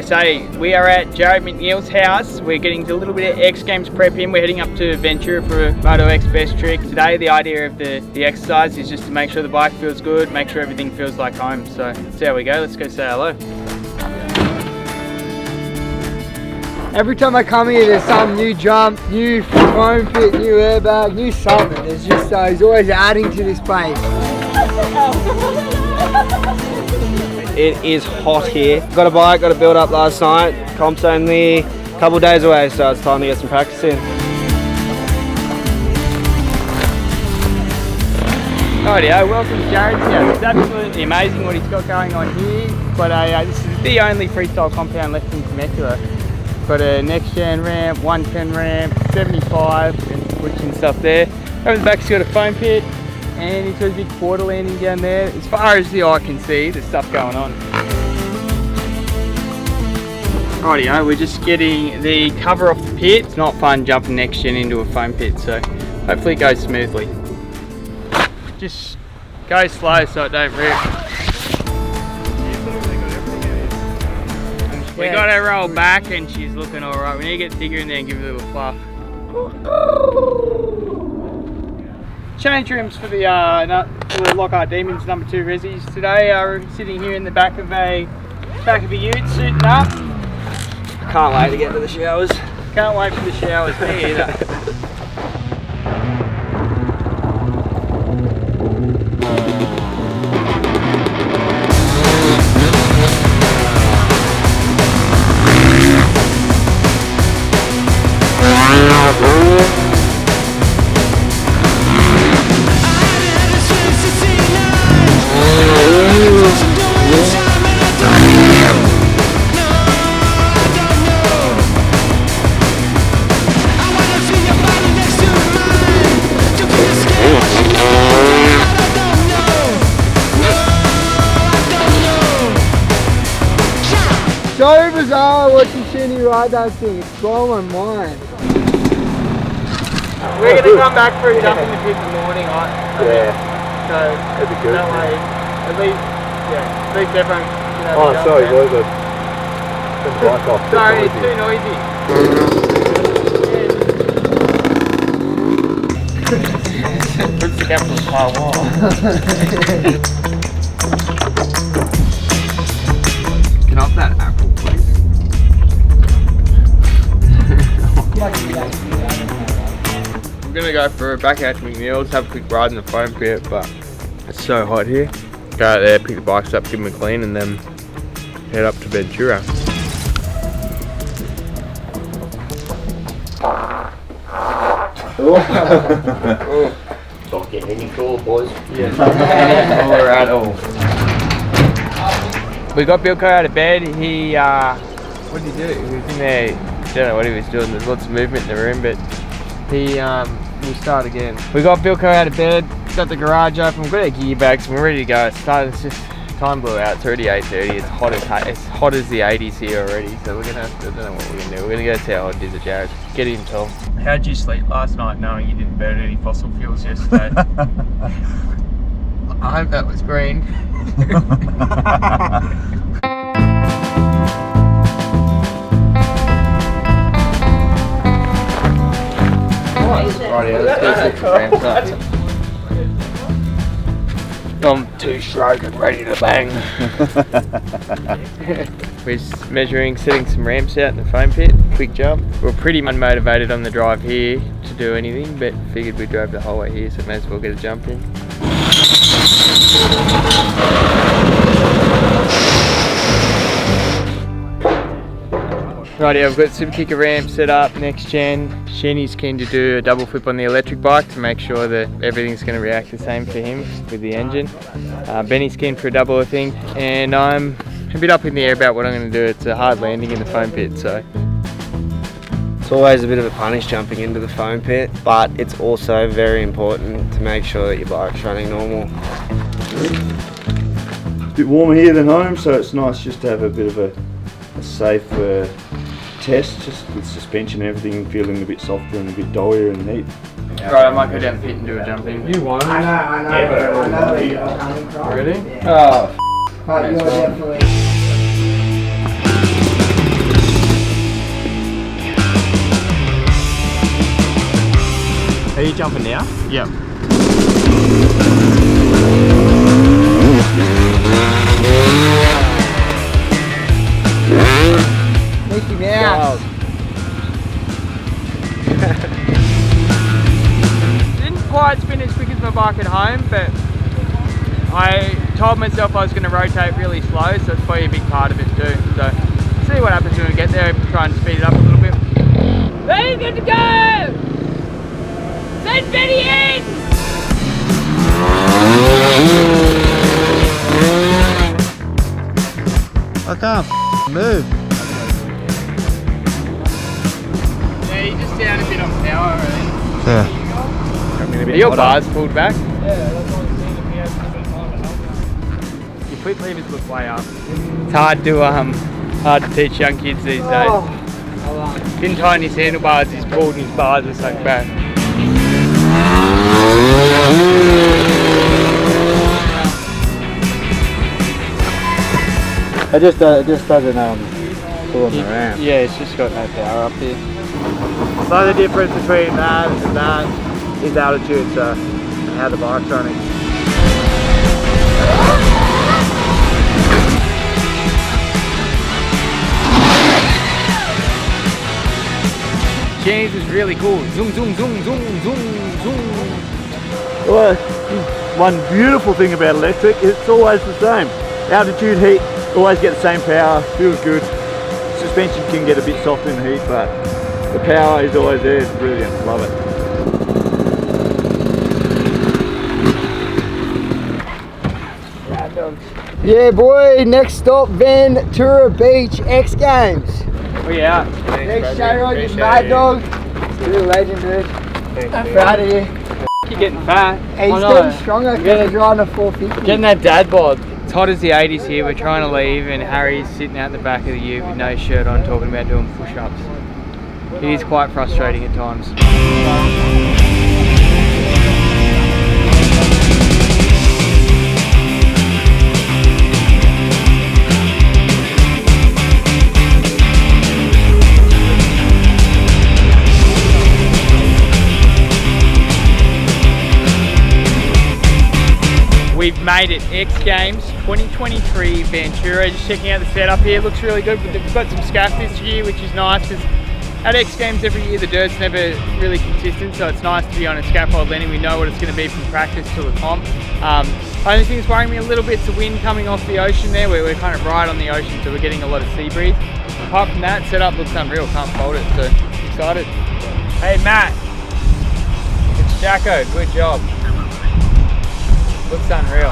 USA. We are at Jared McNeil's house. We're getting a little bit of X Games prep in. We're heading up to Ventura for a Moto X Best trick. Today the idea of the exercise is just to make sure the bike feels good, make sure everything feels like home. So that's how we go. Let's go say hello. Every time I come here, there's some new jump, new foam pit, new airbag, new something. It's just he's always adding to this place. It is hot here. Got a bike, got a build up last night. Comp's only a couple days away, so it's time to get some practice in. Rightio, welcome to Jared's house. It's absolutely amazing what he's got going on here. But this is the only freestyle compound left in Ventura. Got a next gen ramp, 110 ramp, 75, and pushing stuff there. Over the back he's got a foam pit, and he's got a big quarter landing down there. As far as the eye can see, there's stuff going on. Rightio, we're just getting the cover off the pit. It's not fun jumping next gen into a foam pit, so hopefully it goes smoothly. Just go slow so it don't rip. We got her rolled back and she's looking alright. We need to get thicker in there and give her a little fluff. Change rims for the Lockhart Demons number 2 Rezzies today. We're sitting here in the back of a ute, suiting up. Can't wait to get to the showers. Can't wait for the showers, me either. So bizarre watching Sheehan ride that thing. It's blowing my mind. We're going to come back for a jump in the pit in the morning, right? Yeah. So that'd be good. That way, at least everyone can have a jump. Sorry boys, I've been the bike off. Sorry, it's too noisy. Puts the capital pile wall. Get off that apple, please. I'm gonna go for a back out to McNeil's, have a quick ride in the foam pit, but it's so hot here. Go out there, pick the bikes up, give them a clean, and then head up to Ventura. Don't get any cooler, boys. Yeah, cooler at all. We got Bilko out of bed. He, what did he do? He was in there, I don't know what he was doing. There's lots of movement in the room, but he, we'll start again. We got Bilko out of bed, got the garage open, we've got our gear bags, and we're ready to go. It's just, time blew out, it's already 8:30, it's hot as the 80s here already, so we're gonna, I don't know what we're gonna do. We're gonna go see how hot it is at Jared. Get in, Tom. How'd you sleep last night knowing you didn't burn any fossil fuels yesterday? I hope that was green. Rightio, let's go see some ramps up. I'm 2-stroke and ready to bang. We're just measuring, setting some ramps out in the foam pit, quick jump. We're pretty unmotivated on the drive here to do anything, but figured we drove the whole way here, so may as well get a jump in. Rightio, I've got super kicker ramp set up, next gen. Sheeny's keen to do a double flip on the electric bike to make sure that everything's going to react the same for him with the engine. Benny's keen for a double, I think, and I'm a bit up in the air about what I'm going to do. It's a hard landing in the foam pit, so. It's always a bit of a punish jumping into the foam pit, but it's also very important to make sure that your bike's running normal. It's a bit warmer here than home, so it's nice just to have a bit of a safe test, just with suspension and everything feeling a bit softer and a bit doughier and neat. Right, I might go down the pit and do a jump in. You won't. I know where you're coming from. Really? Yeah. Oh, But you're definitely... you jumping now? Yep. Mickey Mouse. Didn't quite spin as quick as my bike at home, but I told myself I was going to rotate really slow, so it's probably a big part of it too. So see what happens when we get there. Try and speed it up a little bit. Ready, good to go! Send Benny in! I can't move. Yeah, you just down a bit on power, really. Yeah. Are your bars pulled back? Yeah, that's what I'm seeing. If you have a bit of time to help. Your quick levers look way up. It's hard to teach young kids these days. Didn't tighten his handlebars, he's pulled and his bars are sunk back. It just doesn't pulling around. Yeah, it's just got no power up here. So the difference between that and that is altitude, so and how the bike's running. James is really cool. Zoom, zoom, zoom, zoom, zoom, zoom. Well, one beautiful thing about electric, it's always the same. Altitude, heat, always get the same power, feels good. Suspension can get a bit softer in the heat, but the power is always there, it's brilliant, love it. Yeah, boy. Next stop, Ventura Beach X Games. Oh yeah. Next Shoutout, you mad dog. You're a legend, dude. Proud of you. You're getting fat. Hey, he's getting stronger because he's riding a 450. Getting that dad bod. It's hot as the 80s here. We're trying to leave, and Harry's sitting out the back of the ute with no shirt on, talking about doing push-ups. It is quite frustrating at times. We've made it, X Games 2023 Ventura. Just checking out the setup here, looks really good. We've got some scaff this year, which is nice because at X Games every year the dirt's never really consistent, so it's nice to be on a scaffold landing. We know what it's going to be from practice to the comp. Only thing that's worrying me a little bit is the wind coming off the ocean there. We're kind of right on the ocean, so we're getting a lot of sea breeze. Apart from that, setup looks unreal, can't fault it, so excited. Hey Matt, it's Jacko, good job. Looks unreal.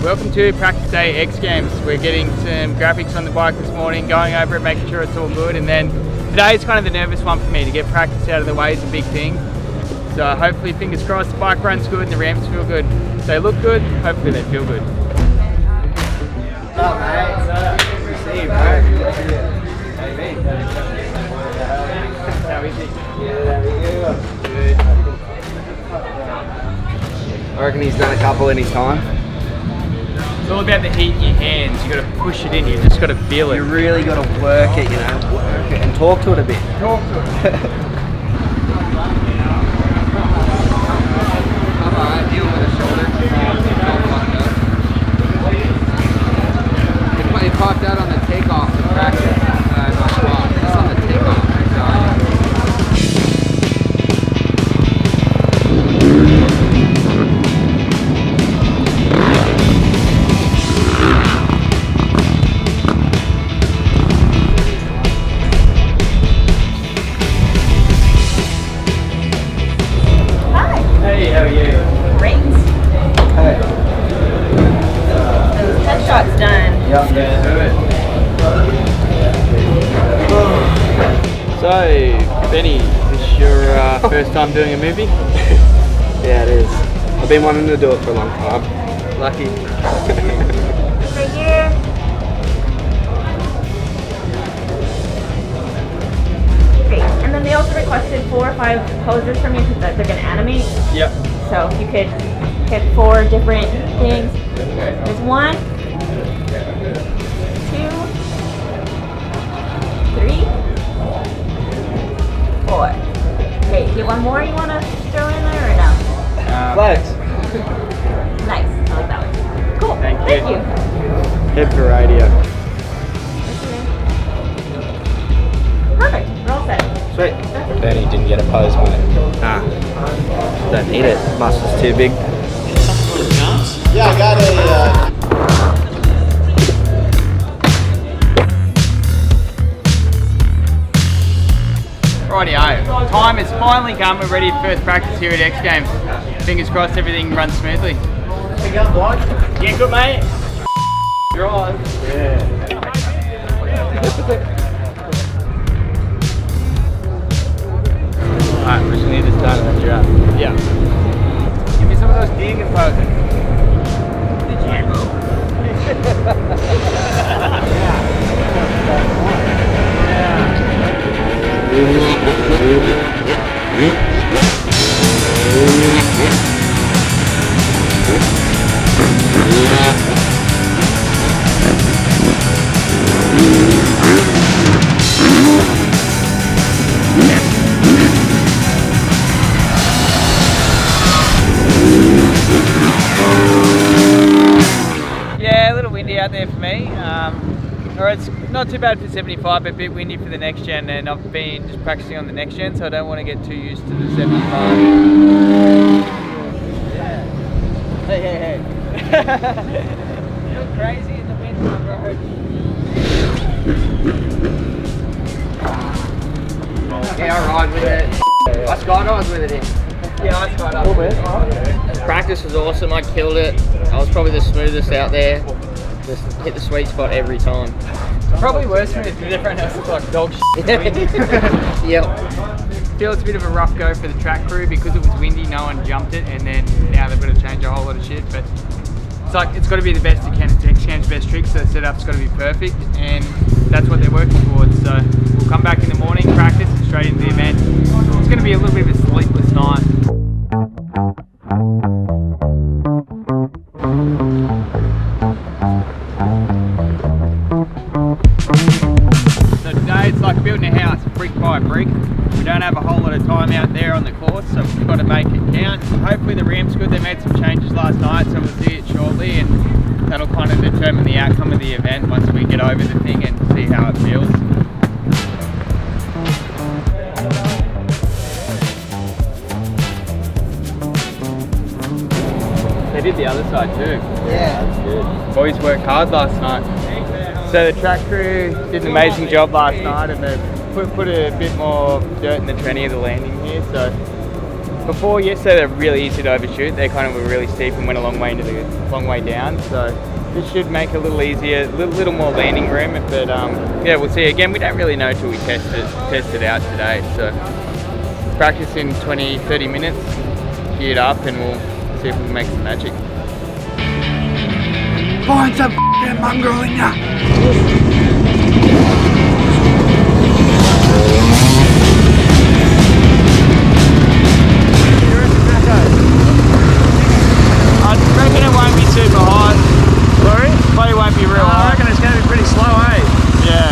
Welcome to practice day X Games. We're getting some graphics on the bike this morning, going over it, making sure it's all good, and then today is kind of the nervous one for me. To get practice out of the way is a big thing. So hopefully, fingers crossed, the bike runs good and the ramps feel good. They look good, hopefully they feel good. Oh, mate. See you, bro. How is it? Good. I reckon he's done a couple in his time. It's all about the heat in your hands. You got to push it in. You just got to feel it. You really got to work it, work it and talk to it a bit. Talk to it. Alright, deal with the shoulder. He popped out on the takeoff to practice. It's on the takeoff. Hey, how are you? Great. Headshot's done. Yeah, let's do it. So, Benny, is this your first time doing a movie? Yeah, it is. I've been wanting to do it for a long time. Lucky. Right here. Great. And then they also requested 4 or 5 poses from you because they're going to animate. Yep. So if you could Hit 4 different things. There's 1, 2, 3, 4. Okay, get one more you want to throw in there or no? Flex. Nice. I like that one. Cool. Thank you. Head for radio. Perfect. We're all set. Sweet. Benny didn't get a pose, mate. Nah. Don't need it. Muscle's too big. Yeah, I got a. Rightio. Time has finally come. We're ready for first practice here at X Games. Fingers crossed everything runs smoothly. Yeah, good mate. Drive. Alright, we just need this done and then you're up. Yeah. Give me some of those digging poses. Yeah, a little windy out there for me. Or it's not too bad for 75, but a bit windy for the next gen, and I've been just practicing on the next gen, so I don't want to get too used to the 75. Hey. You look crazy in the wind, my bro. Yeah, I ride with it. I skydive with it in. Yeah, I skydive with it. Practice was awesome, I killed it. I was probably the smoothest out there. Just hit the sweet spot every time. Probably worse for me if everyone else looks like dog shit. Yep. Feel it's a bit of a rough go for the track crew because it was windy, no one jumped it, and then now they've got to change a whole lot of shit. But it's like, it's got to be the best it can. It's X-Game's best trick, so the setup's got to be perfect, and that's what they're working towards. So we'll come back in the morning, practice, and straight into the event. It's going to be a little bit of a sleepless night. So today it's like building a house, brick by brick. We don't have a whole lot of time out there on the course, so we've got to make it count. Hopefully the ramp's good. They made some changes last night, so we'll see it shortly, and that'll kind of determine the outcome of the event once we get over the thing and see how it feels. They did the other side too. Yeah. That's good. Boys worked hard last night. So the track crew did an amazing job last night, and they put a bit more dirt in the tranny of the landing here. So before yesterday they're really easy to overshoot. They kind of were really steep and went a long way down. So this should make it a little easier, a little more landing room. But yeah, we'll see. Again, we don't really know till we test it out today. So practice in 20-30 minutes, geared up, and we'll see if we can make some magic. Find some f***ing mongrel in ya. I reckon it won't be super hot. Sorry? Probably won't be real hot. I reckon it's going to be pretty slow, eh? Yeah.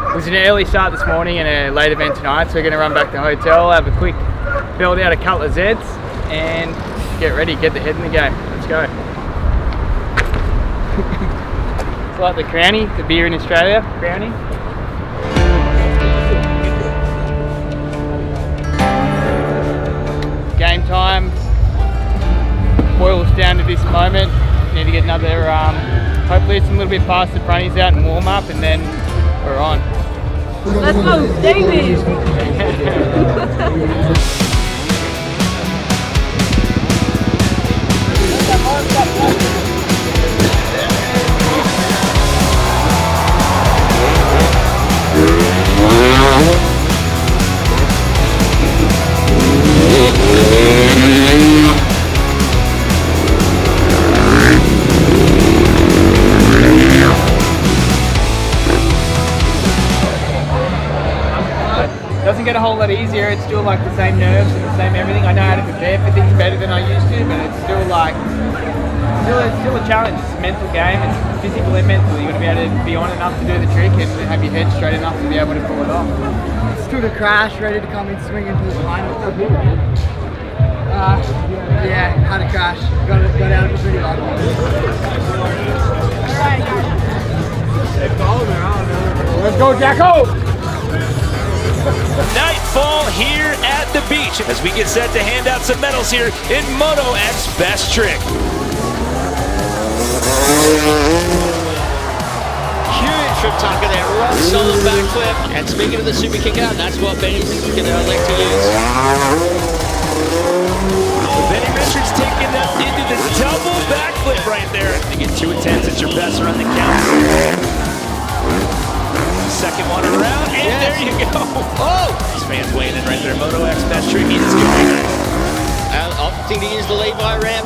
It was an early start this morning and a late event tonight, so we're going to run back to the hotel, have a quick build out a couple of Zeds, and get ready, get the head in the game. Let's go. It's like the Crownie, the beer in Australia, Crownie. Game time boils down to this moment. Need to get another, hopefully some little bit past the fronties out and warm up, and then we're on. Let's go, David! Doesn't get a whole lot easier. It's still like the same nerves and the same everything. I know how to prepare for things better than I used to, but it's still like, it's still a challenge. It's a mental game. It's physical and mental. You got to be able to be on enough to do the trick and have your head straight enough to be able to pull it off. Stood a crash, ready to come in swinging to the final. Yeah, had a crash. Got out of it pretty lucky. Let's go, Jacko! Nightfall here at the beach as we get set to hand out some medals here in Moto X Best Trick. Huge from Tucker there, rock solid backflip. And speaking of the super kicker, that's what Benny's going to elect to use. Benny Richards taking that into the double backflip right there. To get too intense, it's your best run the count. Second one around, and yes. There you go. Oh! These fans weighing in right there. Moto X Best Trick is going. Opting to use the Levi ramp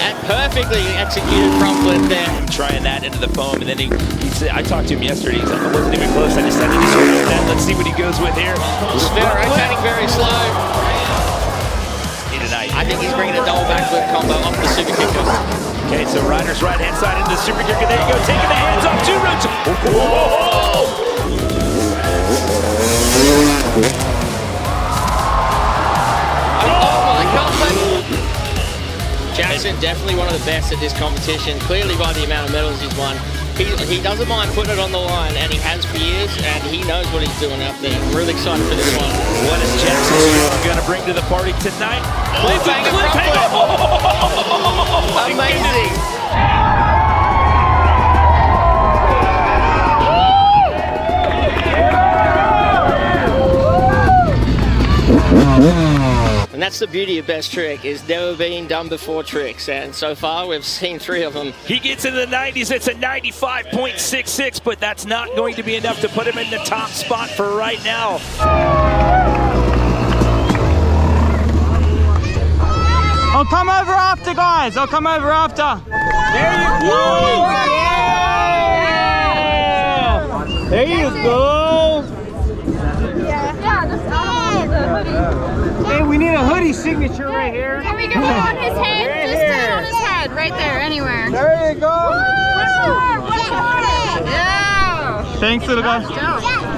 and perfectly executed front flip there. Trying that into the foam, and then he said, I talked to him yesterday. He's like, I wasn't even close. I decided to screw with that. Let's see what he goes with here. Rotating very slow. Tonight. I think he's bringing a double backflip combo off the super kicker. Okay, so Ryder's right hand side into the super kicker. There you go, taking the hands off 2 routes. Whoa! Oh my God! Jackson definitely one of the best at this competition. Clearly by the amount of medals he's won. He doesn't mind putting it on the line, and he has for years, and he knows what he's doing out there. I'm really excited for this one. What is Jackson going to bring to the party tonight? Cliffhanger! Amazing! And that's the beauty of Best Trick, is never been done before tricks, and so far we've seen 3 of them. He gets into the 90s, it's a 95.66, but that's not going to be enough to put him in the top spot for right now. I'll come over after, guys. I'll come over after. There you go. Yeah. There you go. Yeah, just Hey, we need a hoodie signature right here. Can we get one on his head? Right Just here. stand on his head, right there, anywhere. There you go. Yeah. Thanks, little guy. All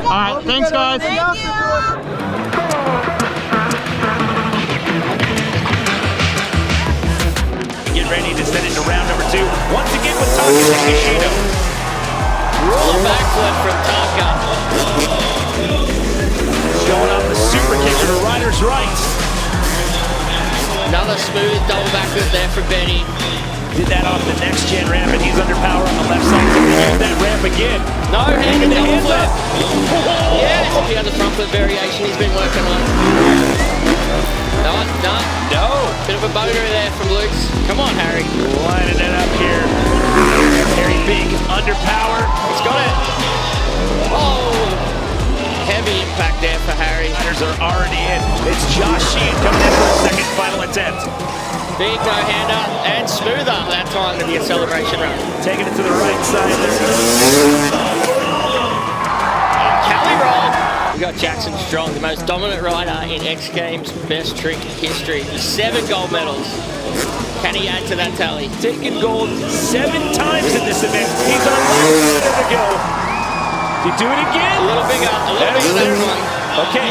right, thanks, guys. Thank you. Get ready to send it to round number 2. Once again with Taka and Shoutout. Roll backflip from Taka. Showing off the super kicker to Ryder's right. Another smooth double backflip there for Benny. Did that off the next gen ramp, and he's under power on the left side. Use that ramp again. No, handed the double hands flip. up. Yes, he had the front flip variation he's been working on. No. Bit of a boner there from Luke's. Come on, Harry. Lining it up here. Harry Bink under power. He's got it. Oh, heavy impact there for Harry. Riders are already in. It's Josh Sheehan coming in for a second final attempt. Big no-hander and smoother that time to the acceleration run. Taking it to the right side. Cali roll. We got Jackson Strong, the most dominant rider in X Games Best Trick history. 7 gold medals. Can he add to that tally? Taking gold 7 times in this event. He's on one to go. Did he do it again? A little bigger that one. Okay.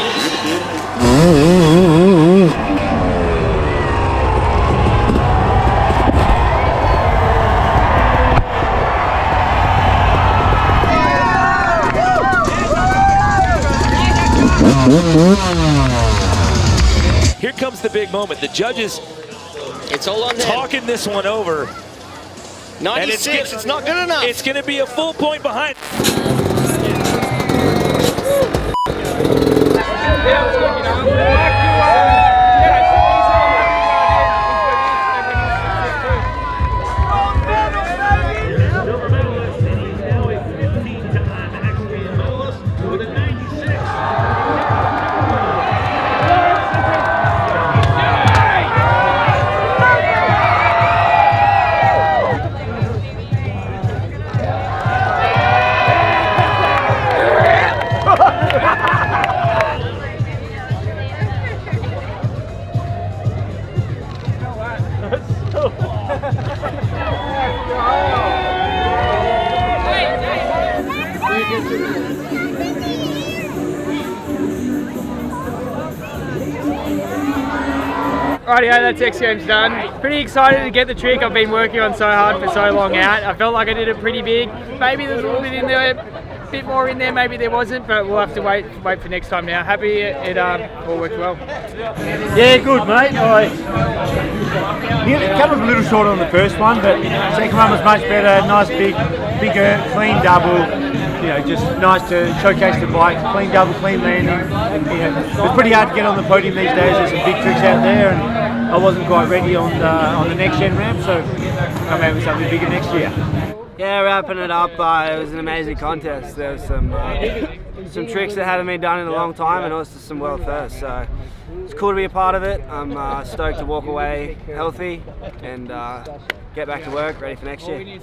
Here comes the big moment. The judges it's all on them. Talking this one over. 96, it's not good enough. It's going to be a full point behind. Rightio, that's X Games done. Pretty excited to get the trick I've been working on so hard for so long out. I felt like I did it pretty big. Maybe there's a little bit in there, a bit more in there, maybe there wasn't, but we'll have to wait for next time now. Happy it all worked well. Yeah, good mate. I come a little short on the first one, but the second one was much better. Nice bigger, clean double. You know, just nice to showcase the bike. Clean double, clean landing. You know, it's pretty hard to get on the podium these days. There's some big tricks out there, and I wasn't quite ready on the next gen ramp, so come out with something bigger next year. Yeah, wrapping it up, it was an amazing contest. There was some tricks that hadn't been done in a long time, and also some world firsts. So it's cool to be a part of it. I'm stoked to walk away healthy and get back to work, ready for next year.